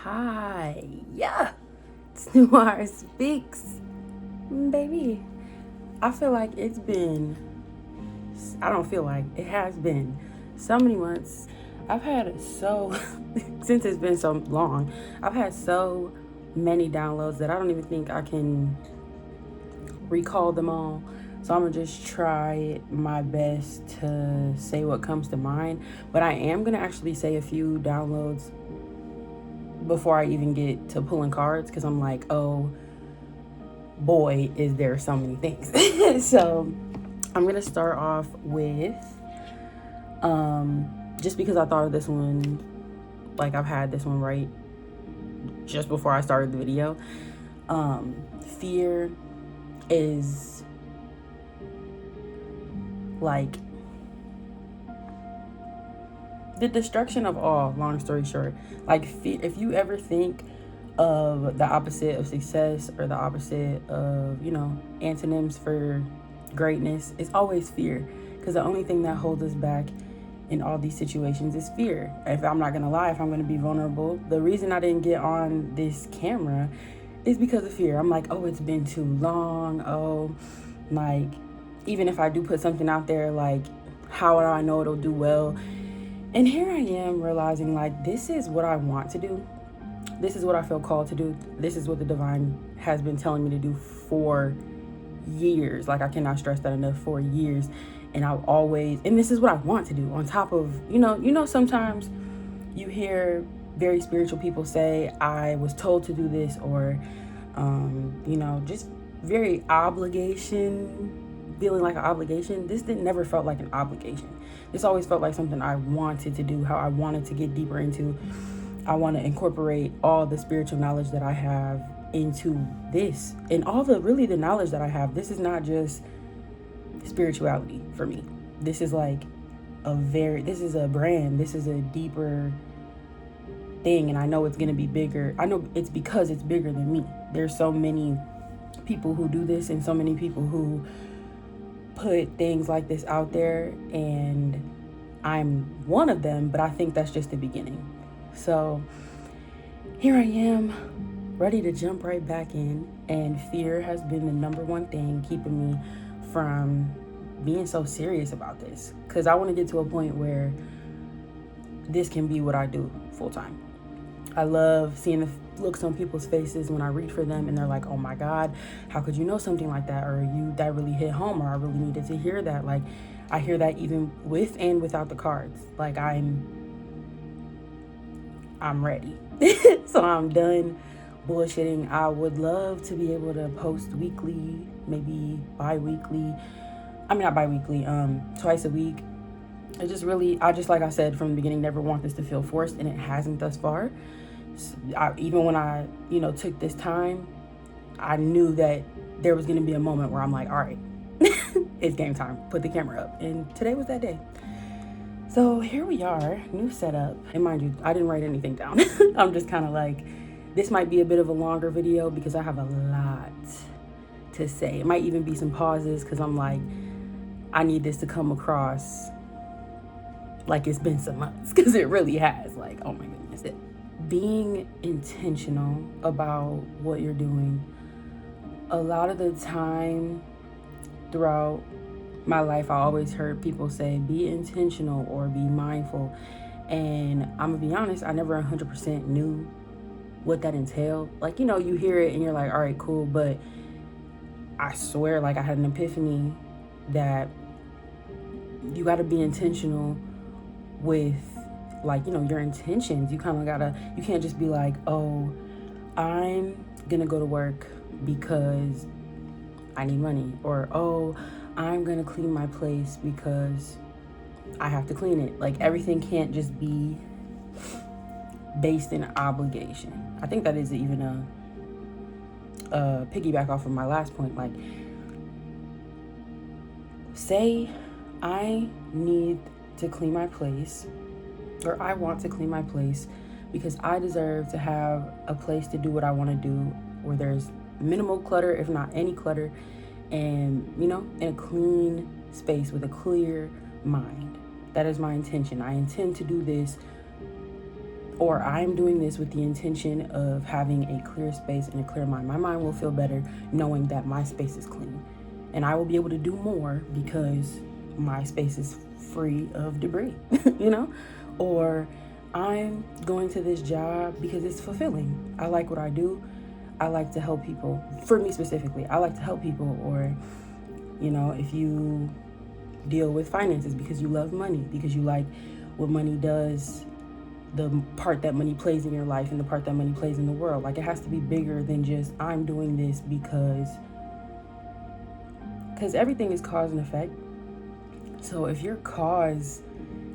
Hi, yeah, it's Noir Speaks, baby. I feel like I don't feel like, it has been so many months. I've had since it's been so long, I've had so many downloads that I don't even think I can recall them all. So I'm gonna just try my best to say what comes to mind. But I am gonna actually say a few downloads before I even get to pulling cards, because I'm like, oh boy, is there so many things. So I'm gonna start off with just because I thought of this one, like I've had this one right just before I started the video. Fear is like the destruction of all, long story short. Like, if you ever think of the opposite of success or the opposite of, antonyms for greatness, it's always fear. Because the only thing that holds us back in all these situations is fear. If I'm not gonna lie, if I'm gonna be vulnerable, the reason I didn't get on this camera is because of fear. I'm like, oh, it's been too long. Oh, like, even if I do put something out there, like, how do I know it'll do well? And here I am realizing, like, this is what I want to do. This is what I feel called to do. This is what the divine has been telling me to do for years. Like, I cannot stress that enough, for years. And and this is what I want to do, on top of, sometimes you hear very spiritual people say, I was told to do this, or, just very feeling like an obligation. This never felt like an obligation. This always felt like something I wanted to do, how I wanted to get deeper into. I want to incorporate all the spiritual knowledge that I have into this, and all the knowledge that I have. This is not just spirituality for me. This is like this is a brand. This is a deeper thing, and I know it's going to be bigger. I know it's because it's bigger than me. There's so many people who do this, and so many people who put things like this out there, and I'm one of them, but I think that's just the beginning. So here I am, ready to jump right back in, and fear has been the number one thing keeping me from being so serious about this, because I want to get to a point where this can be what I do full time. I love seeing the looks on people's faces when I read for them, and they're like, oh my God, how could you know something like that? Or that really hit home, or I really needed to hear that. Like, I hear that even with and without the cards. Like, I'm ready. So I'm done bullshitting. I would love to be able to post weekly, maybe bi-weekly. I mean, not bi-weekly, twice a week. Like I said from the beginning, never want this to feel forced, and it hasn't thus far. Even when I, took this time, I knew that there was going to be a moment where I'm like, all right, it's game time. Put the camera up. And today was that day. So here we are, new setup. And mind you, I didn't write anything down. I'm just kind of like, this might be a bit of a longer video because I have a lot to say. It might even be some pauses, because I'm like, I need this to come across like it's been some months, because it really has. Like, oh my goodness. Being intentional about what you're doing. A lot of the time throughout my life, I always heard people say, be intentional or be mindful. And I'm gonna be honest, I never 100% knew what that entailed. Like, you hear it and you're like, all right, cool. But I swear, like, I had an epiphany that you got to be intentional with, like, your intentions. You kind of you can't just be like, oh, I'm gonna go to work because I need money, or, oh, I'm gonna clean my place because I have to clean it. Like, everything can't just be based in obligation. I think that is even a piggyback off of my last point. Like, say I need to clean my place, or I want to clean my place because I deserve to have a place to do what I want to do, where there's minimal clutter, if not any clutter, and, in a clean space with a clear mind. That is my intention. I intend to do this or I'm doing this with the intention of having a clear space and a clear mind. My mind will feel better knowing that my space is clean, and I will be able to do more because my space is free of debris, or I'm going to this job because it's fulfilling. I like what I do. I like to help people. For me specifically, I like to help people. Or, if you deal with finances because you love money, because you like what money does, the part that money plays in your life and the part that money plays in the world. Like, it has to be bigger than just I'm doing this because everything is cause and effect. So if your cause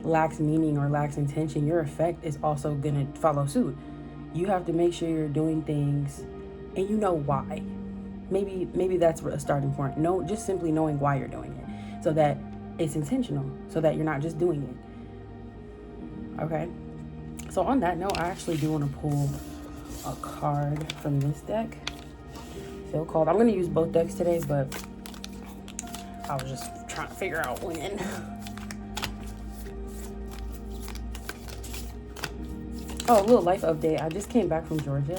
lacks meaning or lacks intention, your effect is also gonna follow suit. You have to make sure you're doing things and you know why. Maybe that's a starting point. No, just simply knowing why you're doing it, so that it's intentional, so that you're not just doing it. Okay. So on that note, I actually do want to pull a card from this deck. Feel called. I'm going to use both decks today, but I was just trying to figure out when. Oh, a little life update. I just came back from Georgia,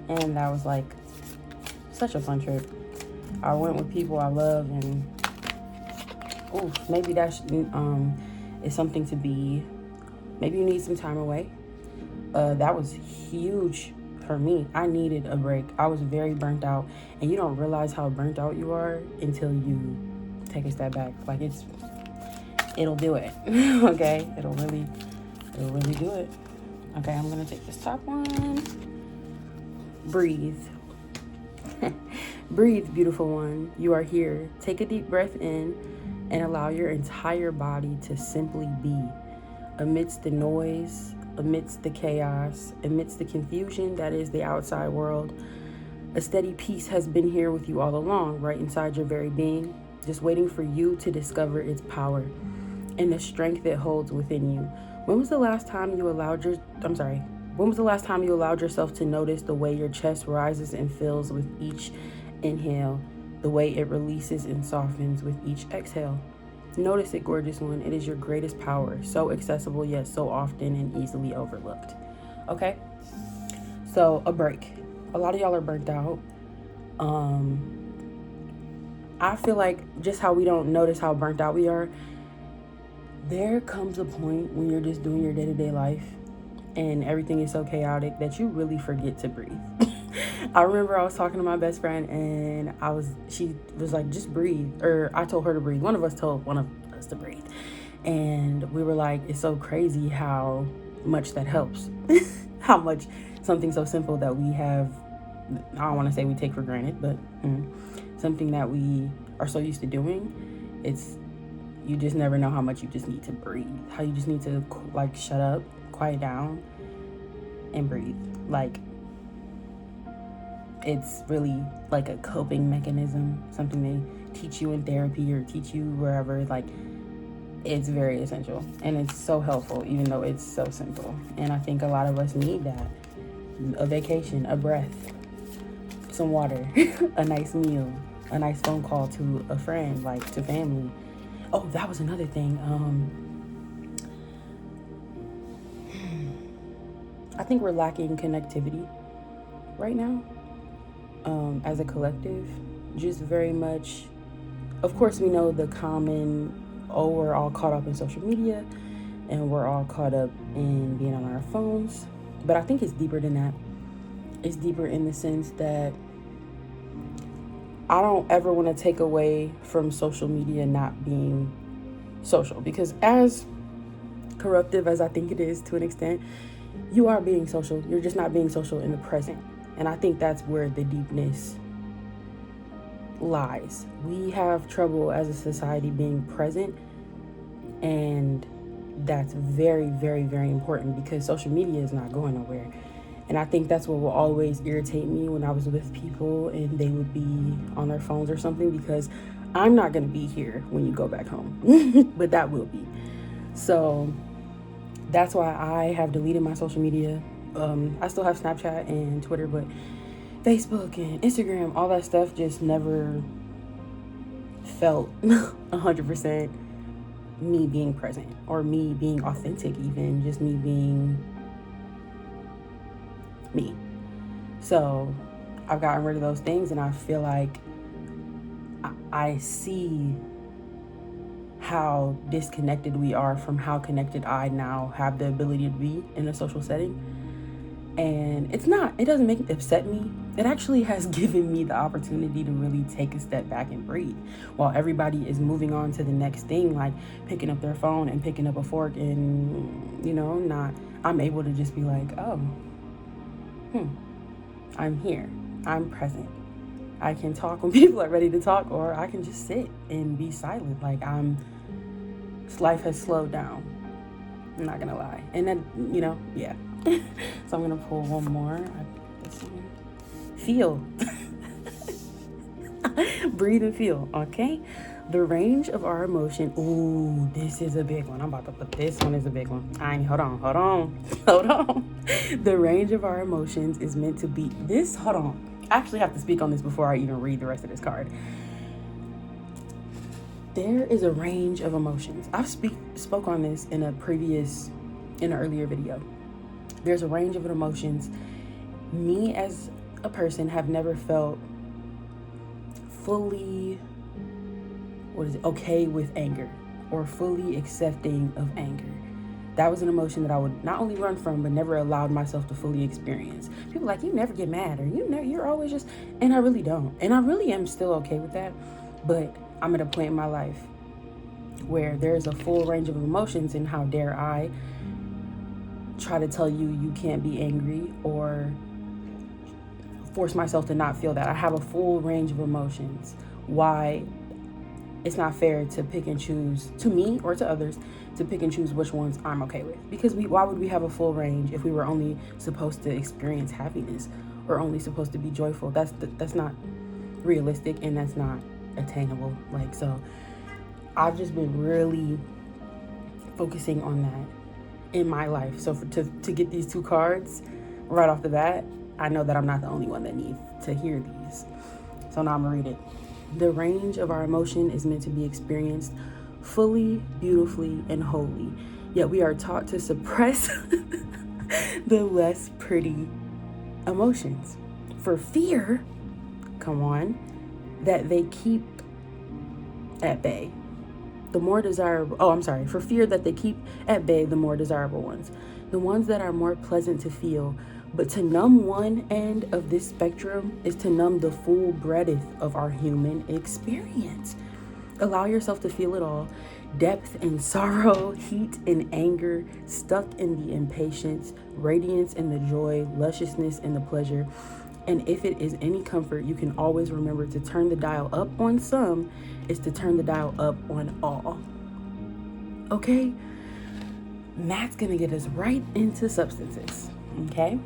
and that was like such a fun trip. I went with people I love, and maybe that is something to be. Maybe you need some time away. That was huge for me. I needed a break. I was very burnt out, and you don't realize how burnt out you are until you take a step back. Like, it'll do it. Okay, it'll really do it. Okay, I'm gonna take this top one. Breathe. Breathe, beautiful one. You are here. Take a deep breath in and allow your entire body to simply be. Amidst the noise, amidst the chaos, amidst the confusion that is the outside world, a steady peace has been here with you all along, right inside your very being, just waiting for you to discover its power and the strength it holds within you. When was the last time you allowed yourself to notice the way your chest rises and fills with each inhale, the way it releases and softens with each exhale? Notice it, gorgeous one. It is your greatest power, so accessible yet so often and easily overlooked. Okay? So, a break. A lot of y'all are burnt out. I feel like just how we don't notice how burnt out we are, there comes a point when you're just doing your day-to-day life and everything is so chaotic that you really forget to breathe. I remember I was talking to my best friend, and she was like, just breathe. Or I told her to breathe. One of us told one of us to breathe. And we were like, it's so crazy how much that helps. How much something so simple that we have, I don't want to say we take for granted, but something that we are so used to doing, you just never know how much you just need to breathe. How you just need to like shut up, quiet down, and breathe. Like, it's really like a coping mechanism, something they teach you in therapy or teach you wherever. Like, it's very essential, and it's so helpful, even though it's so simple. And I think a lot of us need that. A vacation, a breath, some water, a nice meal, a nice phone call to a friend, like to family. Oh, that was another thing. I think we're lacking connectivity right now. As a collective, just very much, of course, we know the common, we're all caught up in social media and we're all caught up in being on our phones, but I think it's deeper than that. It's deeper in the sense that I don't ever want to take away from social media not being social, because as corruptive as I think it is to an extent, you are being social. You're just not being social in the present. And I think that's where the deepness lies. We have trouble as a society being present, and that's very, very, very important, because social media is not going nowhere. And I think that's what will always irritate me when I was with people and they would be on their phones or something, because I'm not going to be here when you go back home, but that will be. So that's why I have deleted my social media. I still have Snapchat and Twitter, but Facebook and Instagram, all that stuff just never felt 100% me being present, or me being authentic, even just me being me. So I've gotten rid of those things, and I feel like I see how disconnected we are from how connected I now have the ability to be in a social setting. And it doesn't make it upset me. It actually has given me the opportunity to really take a step back and breathe while everybody is moving on to the next thing, like picking up their phone and picking up a fork, and I'm able to just be like, oh, I'm here, I'm present. I can talk when people are ready to talk, or I can just sit and be silent. Like life has slowed down. I'm not gonna lie. And then, yeah. So I'm gonna pull one more. Feel. Breathe and feel, okay? The range of our emotion. Ooh, this is a big one. I'm about to put this one as a big one. Hold on. The range of our emotions is meant to be this. Hold on. I actually have to speak on this before I even read the rest of this card. There is a range of emotions. I've spoke on this in an earlier video. There's a range of emotions. Me as a person have never felt fully okay with anger, or fully accepting of anger. That was an emotion that I would not only run from, but never allowed myself to fully experience. People are like, you never get mad, or you're always just, and I really don't. And I really am still okay with that. But I'm at a point in my life where there's a full range of emotions, and how dare I try to tell you can't be angry, or force myself to not feel that. I have a full range of emotions. Why it's not fair to pick and choose, to me or to others, to pick and choose which ones I'm okay with. Because why would we have a full range if we were only supposed to experience happiness, or only supposed to be joyful? That's not realistic, and that's not attainable. So I've just been really focusing on that in my life. So to get these two cards right off the bat, I know that I'm not the only one that needs to hear these. So now I'm gonna read it. The range of our emotion is meant to be experienced fully, beautifully, and wholly. Yet we are taught to suppress the less pretty emotions for fear, that they keep at bay the more desirable. For fear that they keep at bay the more desirable ones, the ones that are more pleasant to feel. But to numb one end of this spectrum is to numb the full breadth of our human experience. Allow yourself to feel it all: depth and sorrow, heat and anger, stuck in the impatience, radiance and the joy, lusciousness and the pleasure. And if it is any comfort, you can always remember to turn the dial up on some is to turn the dial up on all. Okay? And that's gonna get us right into substances. Okay?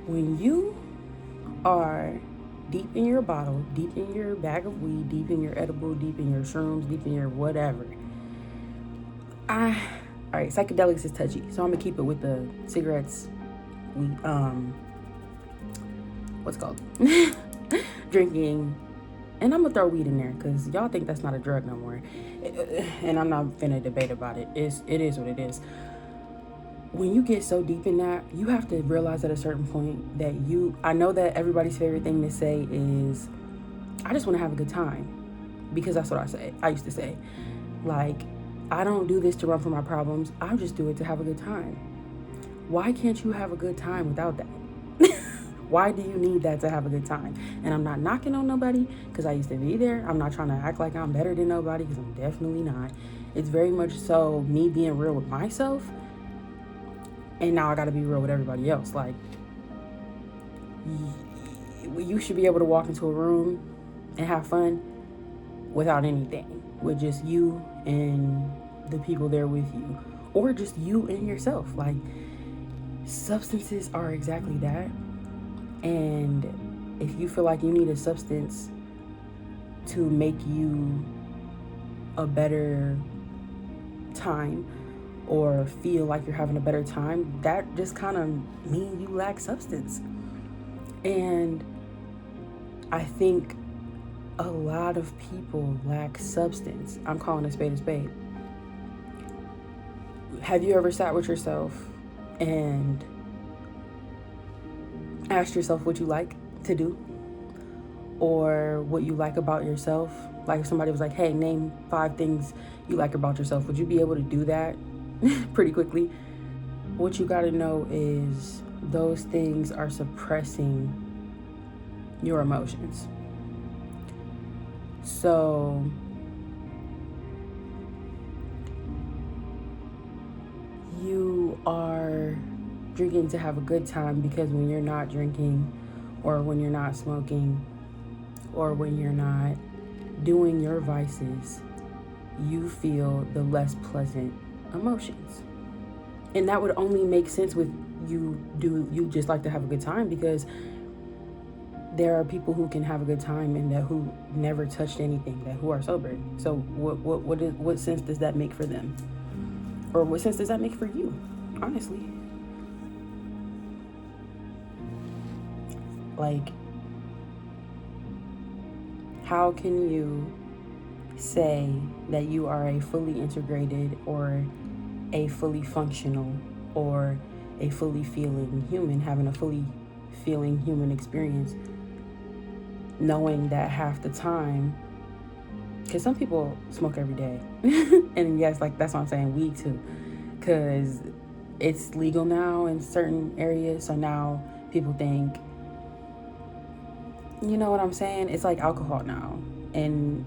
When you are deep in your bottle, deep in your bag of weed, deep in your edible, deep in your shrooms, deep in your whatever. All right, psychedelics is touchy, so I'm gonna keep it with the cigarettes, weed, what's it called? Drinking, and I'm gonna throw weed in there because y'all think that's not a drug no more, and I'm not finna debate about it. It is what it is. When you get so deep in that, you have to realize at a certain point that I know that everybody's favorite thing to say is, I just want to have a good time, because that's what I used to say. Like, I don't do this to run from my problems. I just do it to have a good time. Why can't you have a good time without that? Why do you need that to have a good time? And I'm not knocking on nobody, because I used to be there. I'm not trying to act like I'm better than nobody, because I'm definitely not. It's very much so me being real with myself. And now I got to be real with everybody else. Like, you should be able to walk into a room and have fun without anything, with just you and the people there with you, or just you and yourself. Like, substances are exactly that. And if you feel like you need a substance to make you a better time, or feel like you're having a better time, that just kind of means you lack substance. And I think a lot of people lack substance. I'm calling a spade a spade. Have you ever sat with yourself and asked yourself what you like to do or what you like about yourself? Like if somebody was like, hey, name 5 things you like about yourself, would you be able to do that pretty quickly? What you got to know is those things are suppressing your emotions. So you are drinking to have a good time, because when you're not drinking or when you're not smoking or when you're not doing your vices, you feel the less pleasant emotions. And that would only make sense with you just like to have a good time, because there are people who can have a good time and that who never touched anything, that who are sober. So what sense does that make for them? Or what sense does that make for you, honestly? Like, how can you say that you are a fully integrated or a fully functional or a fully feeling human, having a fully feeling human experience, knowing that half the time, because some people smoke every day, and yes, like that's what I'm saying, weed too, because it's legal now in certain areas, so now people think, you know what I'm saying, it's like alcohol now, and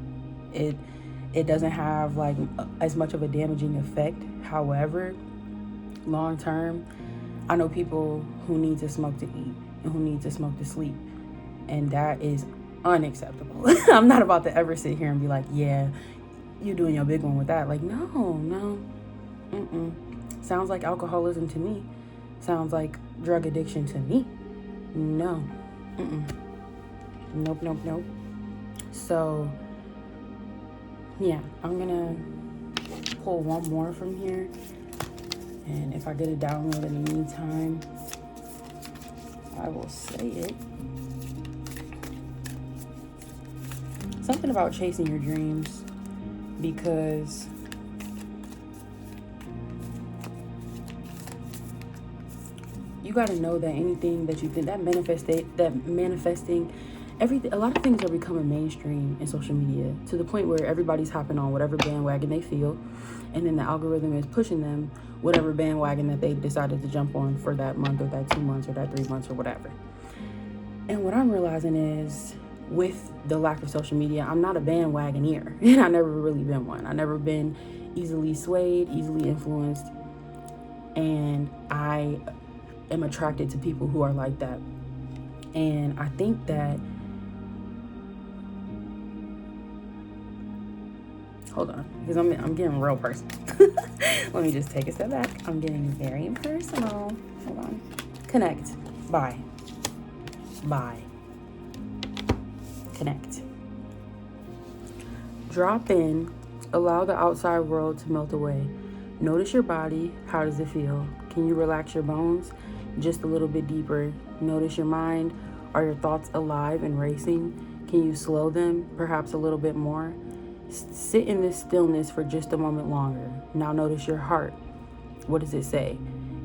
it doesn't have like as much of a damaging effect. However, long term, I know people who need to smoke to eat and who need to smoke to sleep, and that is unacceptable. I'm not about to ever sit here and be like, yeah, you doing your big one with that. Like, no. Sounds like alcoholism to me. Sounds like drug addiction to me. No. Nope. So, yeah, I'm gonna pull one more from here. And if I get a download in the meantime, I will say it. Something about chasing your dreams, because you got to know that anything that you think, that manifesting, a lot of things are becoming mainstream in social media, to the point where everybody's hopping on whatever bandwagon they feel, and then the algorithm is pushing them whatever bandwagon that they decided to jump on for that month or that 2 months or that 3 months or whatever. And what I'm realizing is, with the lack of social media, I'm not a bandwagoneer, and I never really been one. I never been easily swayed, easily influenced, and I am attracted to people who are like that. And I think that, hold on, because I'm getting real personal. Let me just take a step back. I'm getting very impersonal. Hold on. Connect. Bye. Connect. Drop in. Allow the outside world to melt away. Notice your body. How does it feel? Can you relax your bones just a little bit deeper? Notice your mind. Are your thoughts alive and racing? Can you slow them perhaps a little bit more? Sit in this stillness for just a moment longer. Now notice your heart. What does it say?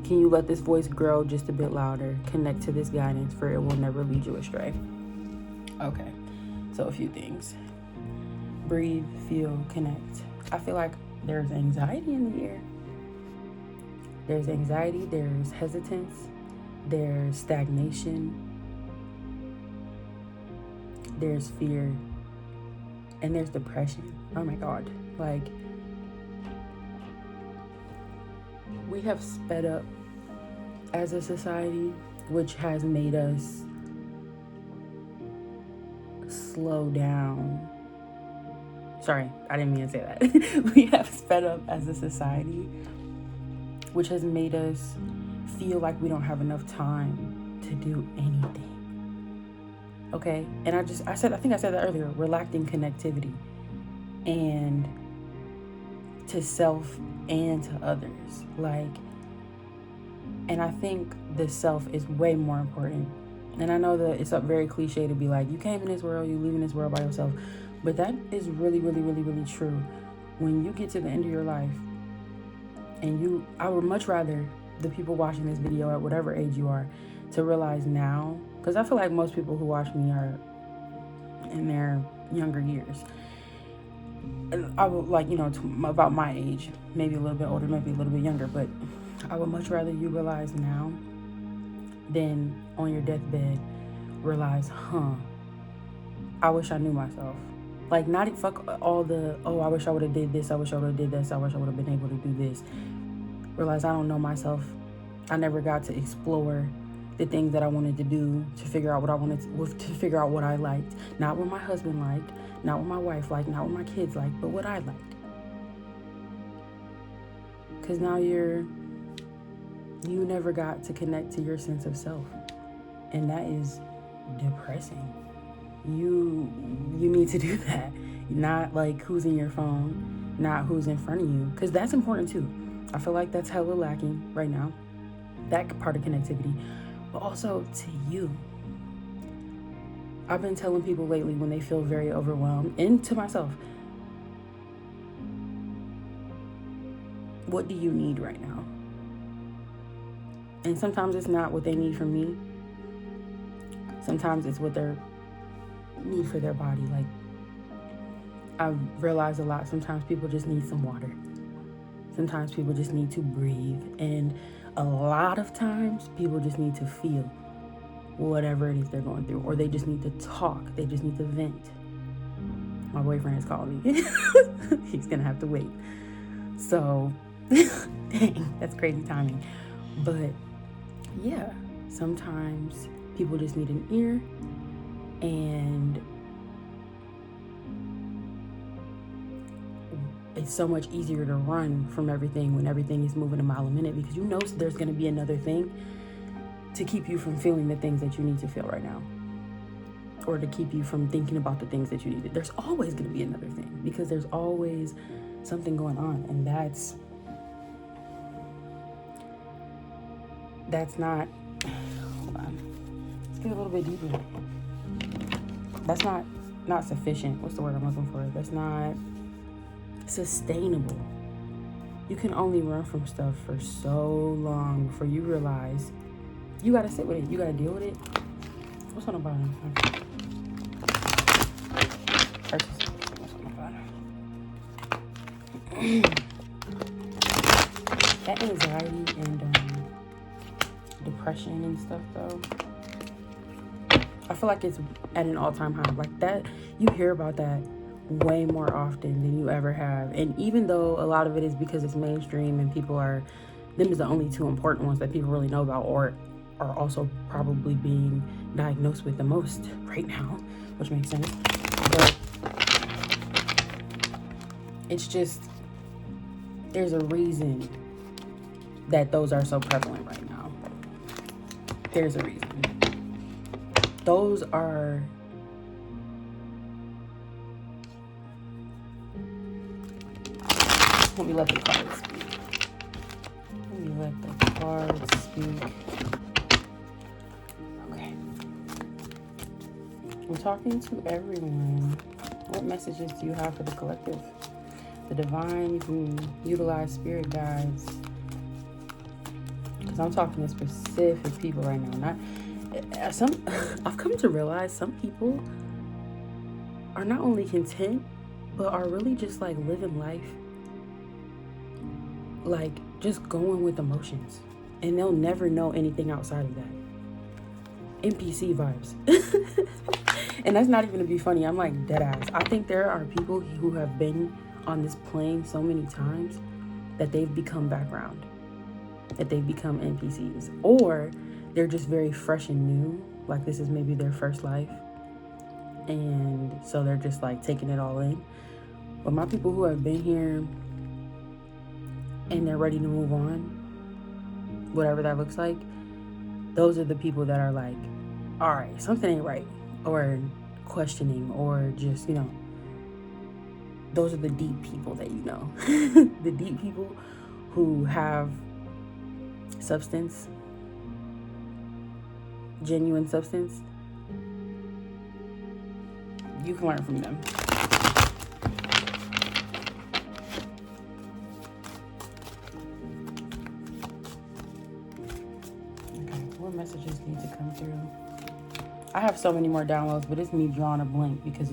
Can you let this voice grow just a bit louder? Connect to this guidance, for it will never lead you astray. Okay, so a few things. Breathe, feel, connect. I feel like there's anxiety in the air. There's anxiety, there's hesitance, there's stagnation, there's fear, and there's depression. Oh my God. Like, we have sped up as a society, which has made us slow down. Sorry, I didn't mean to say that. We have sped up as a society, which has made us feel like we don't have enough time to do anything. Okay? And I think I said that earlier. We're lacking connectivity, and to self and to others. Like, and I think the self is way more important And I know that it's a very cliche to be like, you came in this world, you leave in this world by yourself. But that is really, really, really, really true. When you get to the end of your life, and I would much rather the people watching this video at whatever age you are to realize now, because I feel like most people who watch me are in their younger years. I would like, about my age, maybe a little bit older, maybe a little bit younger, but I would much rather you realize now than on your deathbed realize, I wish I knew myself. Like, not fuck all the, I wish I would have did this, I wish I would have did this, I wish I would have been able to do this. Realize I don't know myself. I never got to explore the things that I wanted to do, to figure out what I wanted to figure out what I liked. Not what my husband liked, not what my wife liked, not what my kids liked, but what I liked. Because now you never got to connect to your sense of self. And that is depressing. You need to do that. Not like who's in your phone, not who's in front of you. Because that's important too. I feel like that's hella lacking right now. That part of connectivity. But also to you. I've been telling people lately when they feel very overwhelmed, and to myself, what do you need right now? And sometimes it's not what they need from me. Sometimes it's what they need for their body. Like, I've realized a lot. Sometimes people just need some water. Sometimes people just need to breathe. And a lot of times people just need to feel whatever it is they're going through. Or they just need to talk. They just need to vent. My boyfriend is calling me. He's going to have to wait. So, dang, that's crazy timing. But yeah, sometimes people just need an ear, and it's so much easier to run from everything when everything is moving a mile a minute, because you know there's going to be another thing to keep you from feeling the things that you need to feel right now, or to keep you from thinking about the things that you need. There's always going to be another thing, because there's always something going on, and that's not, hold on, let's get a little bit deeper. That's not sufficient. What's the word I'm looking for? That's not sustainable. You can only run from stuff for so long before you realize you gotta sit with it. You gotta deal with it. What's on the bottom? Purchase. What's on the bottom? That anxiety and depression and stuff, though, I feel like it's at an all-time high. Like that, you hear about that way more often than you ever have. And even though a lot of it is because it's mainstream and them is the only two important ones that people really know about, or are also probably being diagnosed with the most right now, which makes sense. But it's just, there's a reason that those are so prevalent right now. There's a reason. Those are let me let the cards speak. Okay. I'm talking to everyone. What messages do you have for the collective? The divine, you can utilize spirit guides. Because I'm talking to specific people right now. I've come to realize some people are not only content, but are really just like living life, like just going with emotions, and they'll never know anything outside of that. NPC vibes. And that's not even to be funny. I'm like dead ass. I think there are people who have been on this plane so many times that they've become background, that they've become NPCs, or they're just very fresh and new. Like this is maybe their first life, and so they're just like taking it all in. But my people who have been here and they're ready to move on, whatever that looks like, those are the people that are like, all right, something ain't right, or questioning, or just, those are the deep people that you know. The deep people who have substance genuine substance, you can learn from them. Okay, what messages need to come through? I have so many more downloads, but it's me drawing a blank because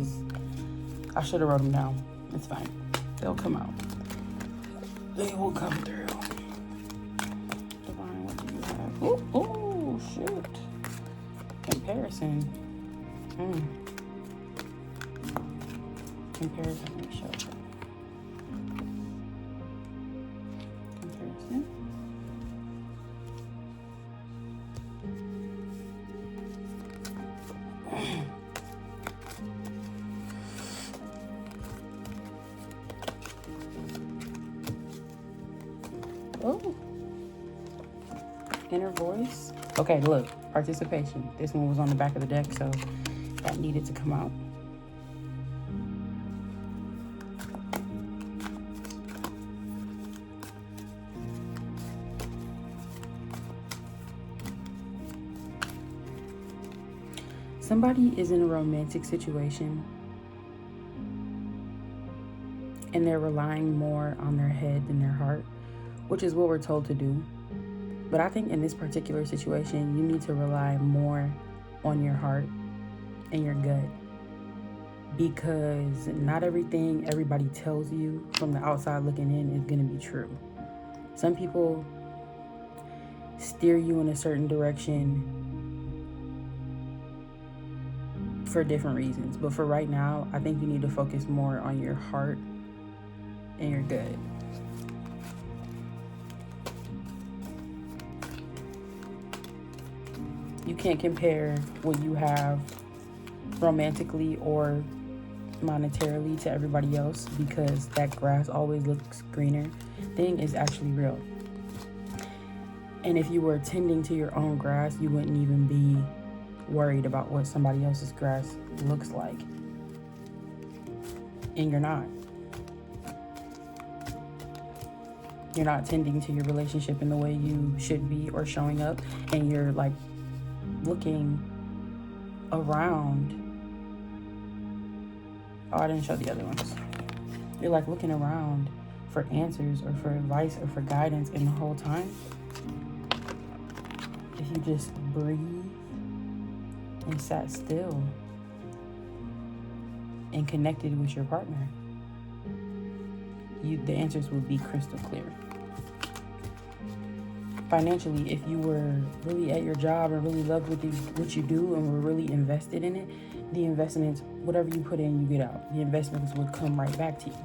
I should have wrote them down. It's fine. They'll come out. They will come through. Divine, what do you have? Oh, shoot. Comparison. Comparison. Let me show you. Comparison. Oh. Inner voice. Okay, look. Participation. This one was on the back of the deck, so that needed to come out. Somebody is in a romantic situation and they're relying more on their head than their heart, which is what we're told to do. But I think in this particular situation, you need to rely more on your heart and your gut, because not everything everybody tells you from the outside looking in is going to be true. Some people steer you in a certain direction for different reasons, but for right now, I think you need to focus more on your heart and your gut. You can't compare what you have romantically or monetarily to everybody else, because that grass always looks greener thing is actually real. And if you were tending to your own grass, you wouldn't even be worried about what somebody else's grass looks like. And you're not. You're not tending to your relationship in the way you should be, or showing up, and you're like looking around. Oh, I didn't show the other ones. You're like looking around for answers or for advice or for guidance, and the whole time, if you just breathe and sat still and connected with your partner, the answers would be crystal clear. Financially, if you were really at your job and really loved what you do and were really invested in it, the investments, whatever you put in, you get out. The investments would come right back to you.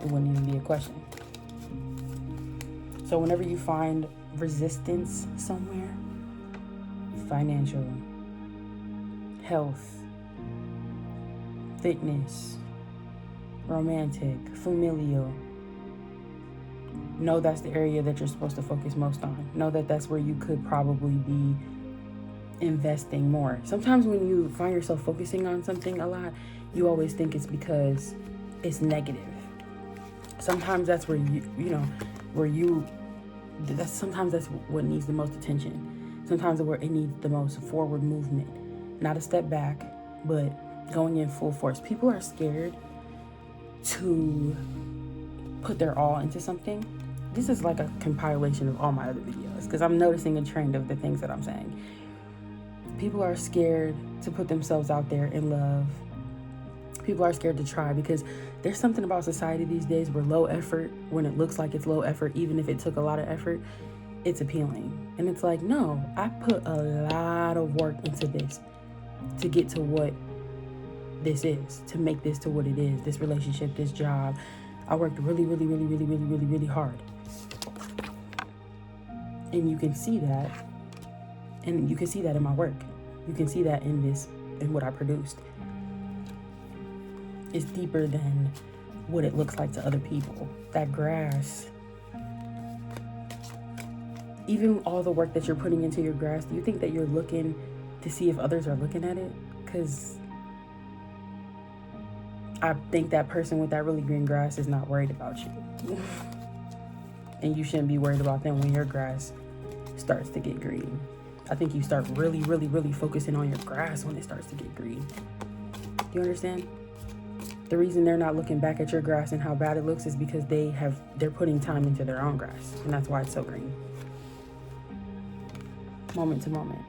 It wouldn't even be a question. So whenever you find resistance somewhere, financial, health, fitness, romantic, familial, know that's the area that you're supposed to focus most on. Know that that's where you could probably be investing more. Sometimes when you find yourself focusing on something a lot, you always think it's because it's negative. Sometimes that's where sometimes that's what needs the most attention. Sometimes where it needs the most forward movement. Not a step back, but going in full force. People are scared to put their all into something. This is like a compilation of all my other videos, because I'm noticing a trend of the things that I'm saying. People are scared to put themselves out there in love. People are scared to try, because there's something about society these days where low effort, when it looks like it's low effort, even if it took a lot of effort, it's appealing. And it's like, no, I put a lot of work into this to get to what this is, to make this to what it is, this relationship, this job. I worked really, really, really, really, really, really, really hard. And you can see that. And you can see that in my work. You can see that in what I produced. It's deeper than what it looks like to other people. That grass, even all the work that you're putting into your grass, do you think that you're looking to see if others are looking at it? Because I think that person with that really green grass is not worried about you. And you shouldn't be worried about them when your grass starts to get green. I think you start really, really, really focusing on your grass when it starts to get green. Do you understand? The reason they're not looking back at your grass and how bad it looks is because they're putting time into their own grass, and that's why it's so green. Moment to moment.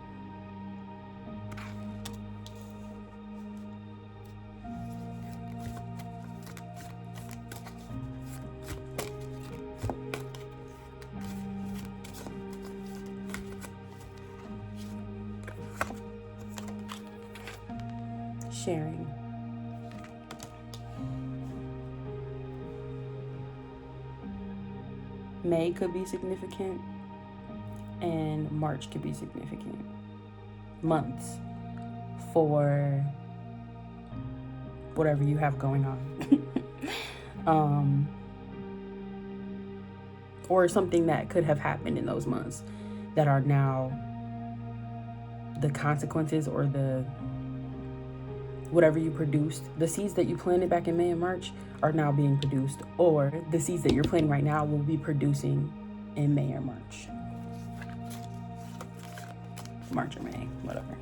Sharing. May could be significant, and March could be significant months for whatever you have going on. Or something that could have happened in those months that are now the consequences, or the whatever you produced, the seeds that you planted back in May and March are now being produced, or the seeds that you're planting right now will be producing in May or March. March or May, whatever.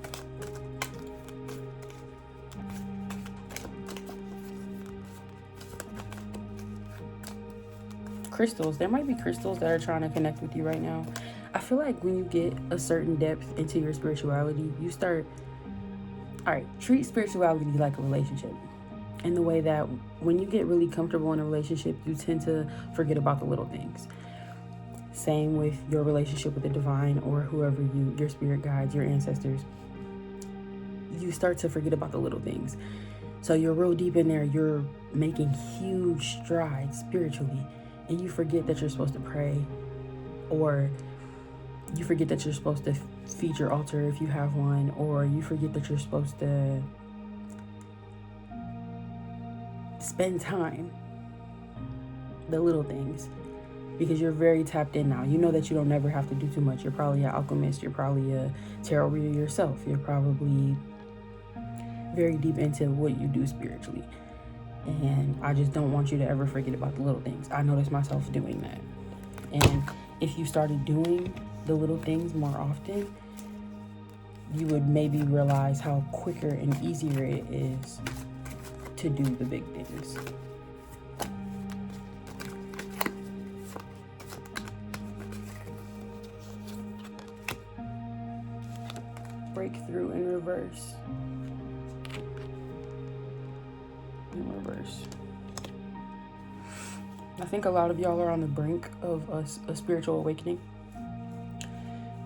Crystals. There might be crystals that are trying to connect with you right now. I feel like when you get a certain depth into your spirituality, you start, all right, treat spirituality like a relationship. In the way that when you get really comfortable in a relationship, you tend to forget about the little things. Same with your relationship with the divine, or whoever your spirit guides, your ancestors. You start to forget about the little things. So you're real deep in there. You're making huge strides spiritually, and you forget that you're supposed to pray, or you forget that you're supposed to feed your altar if you have one, or you forget that you're supposed to spend time, the little things, because you're very tapped in now. You know that you don't never have to do too much. You're probably an alchemist. You're probably a tarot reader yourself. You're probably very deep into what you do spiritually. And I just don't want you to ever forget about the little things. I noticed myself doing that. And if you started doing the little things more often, you would maybe realize how quicker and easier it is to do the big things. Breakthrough in reverse. I think a lot of y'all are on the brink of a spiritual awakening.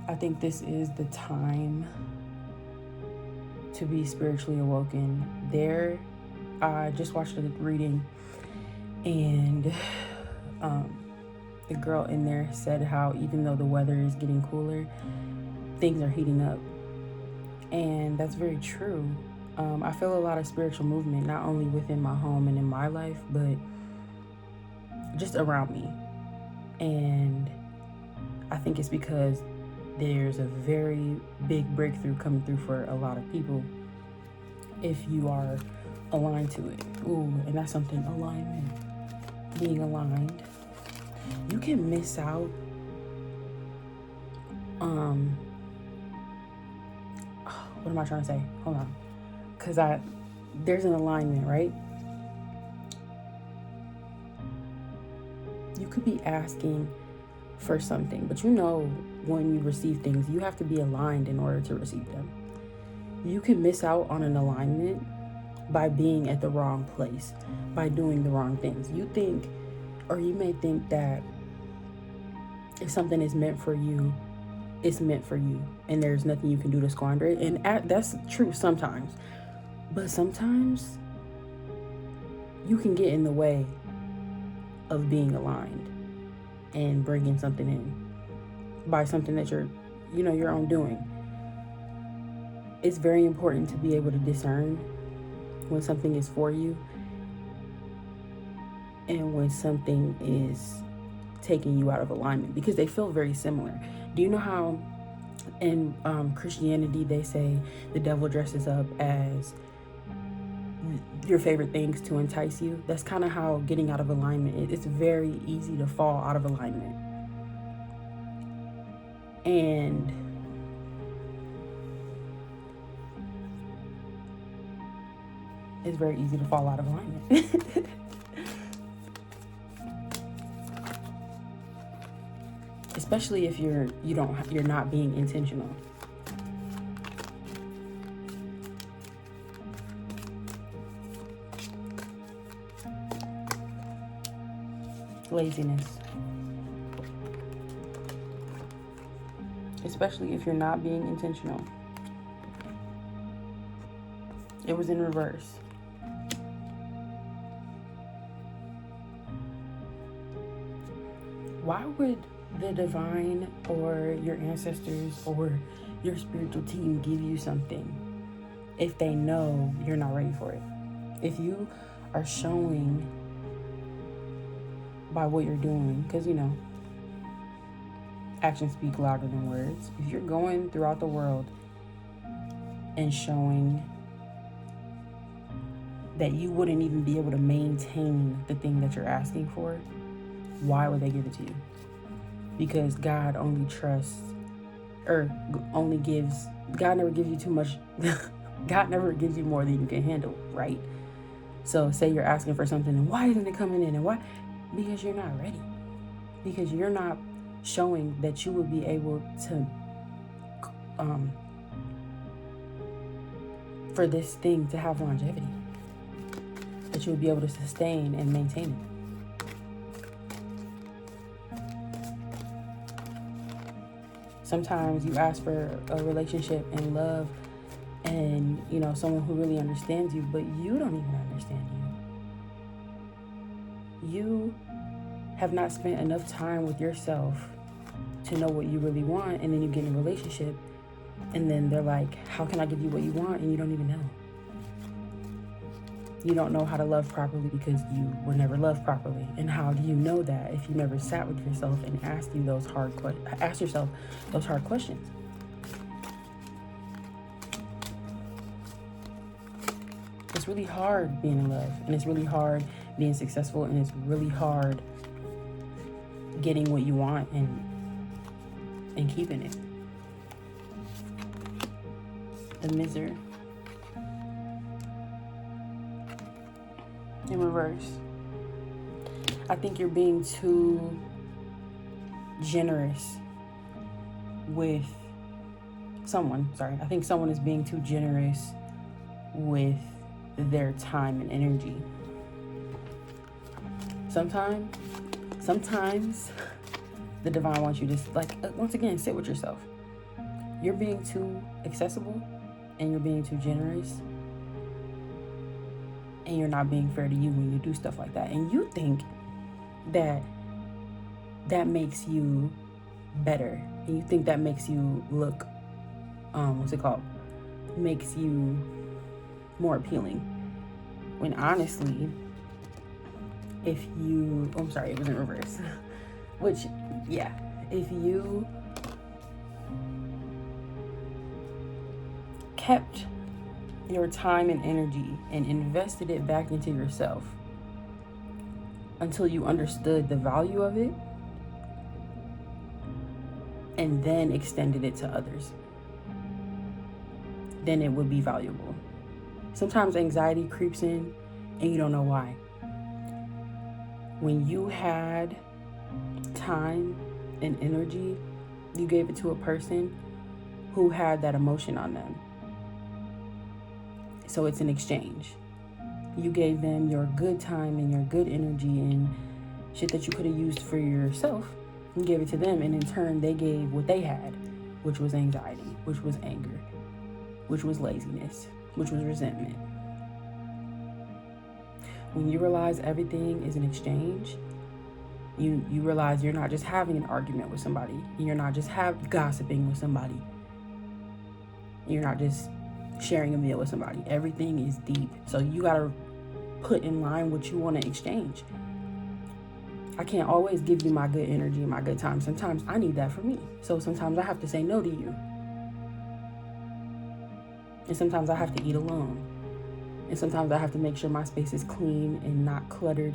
I think this is the time to be spiritually awoken. I just watched a reading, and the girl in there said how even though the weather is getting cooler, things are heating up. And that's very true. I feel a lot of spiritual movement, not only within my home and in my life, but just around me. And I think it's because there's a very big breakthrough coming through for a lot of people if you are aligned to it. Ooh, and that's something, alignment. Being aligned. You can miss out. What am I trying to say? Hold on. Because there's an alignment, right? You could be asking for something, but you know when you receive things, you have to be aligned in order to receive them. You can miss out on an alignment by being at the wrong place, by doing the wrong things. You think, or you may think that if something is meant for you, it's meant for you, and there's nothing you can do to squander it. And that's true sometimes. But sometimes you can get in the way of being aligned and bringing something in by something that you're your own doing. It's very important to be able to discern when something is for you and when something is taking you out of alignment, because they feel very similar. Do you know how in Christianity they say the devil dresses up as your favorite things to entice you? That's kind of how getting out of alignment, it's very easy to fall out of alignment. And it's very easy to fall out of alignment. Especially if you're not being intentional. Laziness. Especially if you're not being intentional. It was in reverse. Why would the divine or your ancestors or your spiritual team give you something if they know you're not ready for it? If you are showing by what you're doing, because actions speak louder than words. If you're going throughout the world and showing that you wouldn't even be able to maintain the thing that you're asking for, why would they give it to you? Because God only trusts, or God never gives you too much. God never gives you more than you can handle, right? So say you're asking for something, and why isn't it coming in? And why? Because you're not ready. Because you're not showing that you would be able to, for this thing to have longevity. That you would be able to sustain and maintain it. Sometimes you ask for a relationship and love and, someone who really understands you, but you don't even understand you. You have not spent enough time with yourself to know what you really want, and then you get in a relationship and then they're like, how can I give you what you want? And you don't even know. You don't know how to love properly because you were never loved properly. And how do you know that if you never sat with yourself and asked yourself those hard questions? It's really hard being in love, and it's really hard being successful, and it's really hard getting what you want and keeping it. The misery. In reverse. I think you're being too generous with someone. I think someone is being too generous with their time and energy. Sometimes the divine wants you to, once again, sit with yourself. You're being too accessible and you're being too generous. And you're not being fair to you when you do stuff like that. And you think that makes you better. And you think that makes you look, makes you more appealing. When honestly, if you, it was in reverse. If you kept your time and energy and invested it back into yourself until you understood the value of it and then extended it to others, then it would be valuable. Sometimes anxiety creeps in and you don't know why. When you had time and energy, you gave it to a person who had that emotion on them. So it's an exchange. You gave them your good time and your good energy and shit that you could have used for yourself. You gave it to them, and in turn, they gave what they had, which was anxiety, which was anger, which was laziness, which was resentment. When you realize everything is an exchange, you realize you're not just having an argument with somebody. You're not just gossiping with somebody. You're not just sharing a meal with somebody. Everything is deep. So you gotta put in line what you want to exchange. I can't always give you my good energy and my good time. Sometimes I need that for me. So sometimes I have to say no to you. And sometimes I have to eat alone. And sometimes I have to make sure my space is clean and not cluttered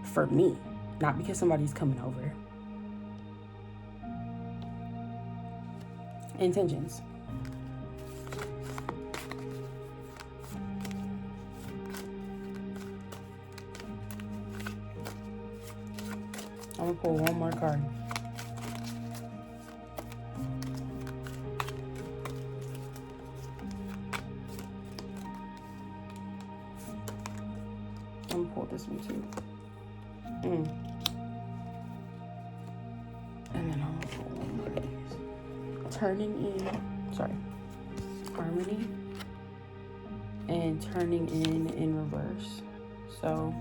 for me, not because somebody's coming over. Intentions. I'm gonna pull one more card. I'm gonna pull this one too. And then I'm gonna pull one more of these. Turning in, sorry, harmony, and turning in reverse. So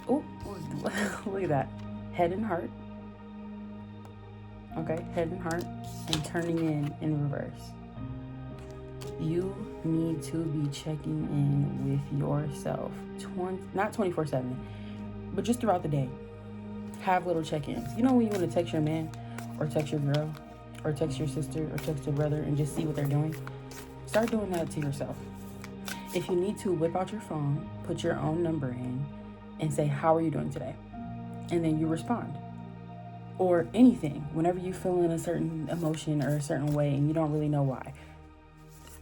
oh, look at that. Head and heart. Okay, head and heart, and turning in reverse. You need to be checking in with yourself, not 24/7, but just throughout the day. Have little check-ins. You know when you want to text your man, or text your girl, or text your sister, or text your brother, and just see what they're doing? Start doing that to yourself. If you need to, whip out your phone, put your own number in, and say, how are you doing today? And then you respond. Or anything, whenever you feel in a certain emotion or a certain way and you don't really know why.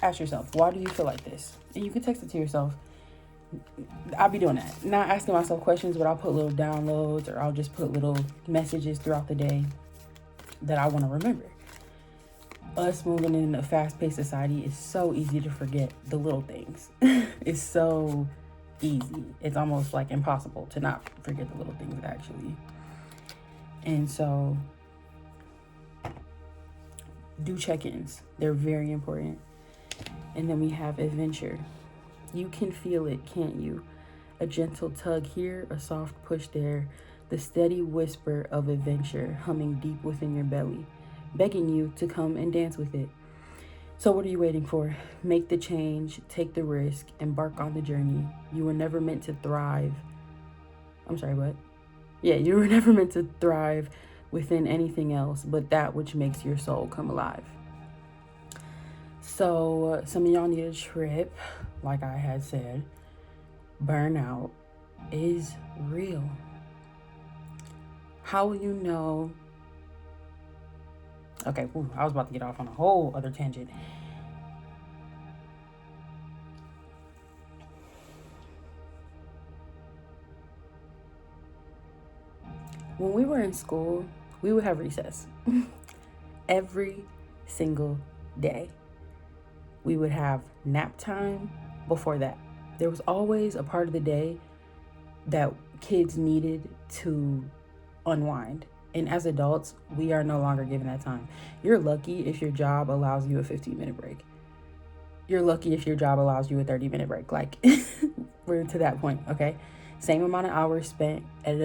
Ask yourself, why do you feel like this? And you can text it to yourself. I'll be doing that. Not asking myself questions, but I'll put little downloads, or I'll just put little messages throughout the day that I want to remember. Us moving in a fast-paced society is so easy to forget the little things. It's so easy. It's almost like impossible to not forget the little things, actually. And so do check-ins. They're very important. And then we have adventure. You can feel it, can't you? A gentle tug here, a soft push there, the steady whisper of adventure humming deep within your belly, begging you to come and dance with it. So what are you waiting for? Make the change, take the risk, embark on the journey. You were never meant to thrive. I'm sorry, what? Yeah, you were never meant to thrive within anything else but that which makes your soul come alive. So some of y'all need a trip, like I had said. Burnout is real. How will you know? Okay, I was about to get off on a whole other tangent. When we were in school, we would have recess every single day. We would have nap time before that. There was always a part of the day that kids needed to unwind. And as adults, we are no longer given that time. You're lucky if your job allows you a 15-minute break. You're lucky if your job allows you a 30-minute break. Like, we're to that point, okay? Same amount of hours spent at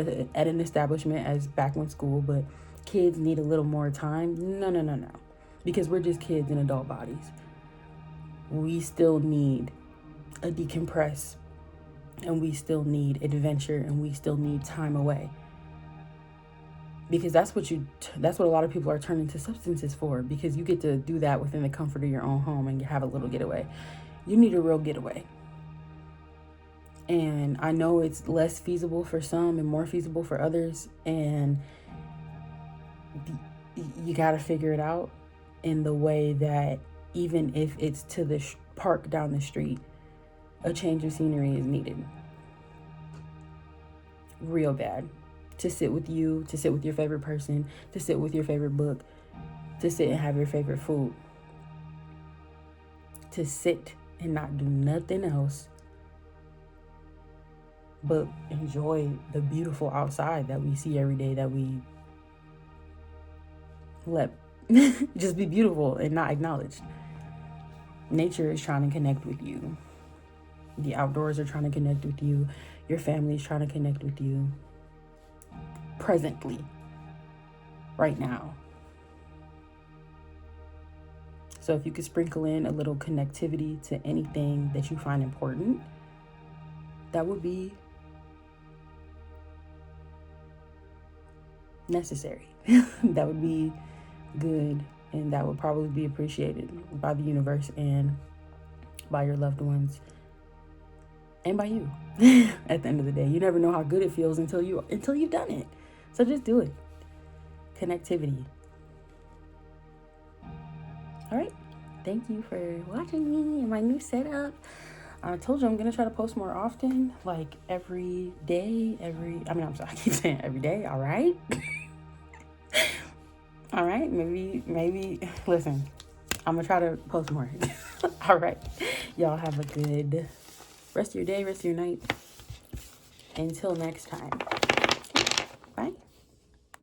an establishment as back when school, but kids need a little more time. No. Because we're just kids in adult bodies. We still need a decompress, and we still need adventure, and we still need time away. Because that's what a lot of people are turning to substances for, because you get to do that within the comfort of your own home and you have a little getaway. You need a real getaway. And I know it's less feasible for some and more feasible for others, and you got to figure it out in the way that even if it's to the park down the street, a change of scenery is needed. Real bad. To sit with you, to sit with your favorite person, to sit with your favorite book, to sit and have your favorite food. To sit and not do nothing else but enjoy the beautiful outside that we see every day, that we let just be beautiful and not acknowledged. Nature is trying to connect with you. The outdoors are trying to connect with you. Your family is trying to connect with you. Presently, right now. So if you could sprinkle in a little connectivity to anything that you find important, that would be necessary. That would be good, and that would probably be appreciated by the universe and by your loved ones and by you. At the end of the day, you never know how good it feels until you've done it. So just do it. Connectivity. All right. thank you for watching me in my new setup. I told you I'm gonna try to post more often, like every day, I'm sorry, I keep saying every day, all right? All right, maybe, listen, I'm gonna try to post more. All right, y'all have a good rest of your day, rest of your night. Until next time.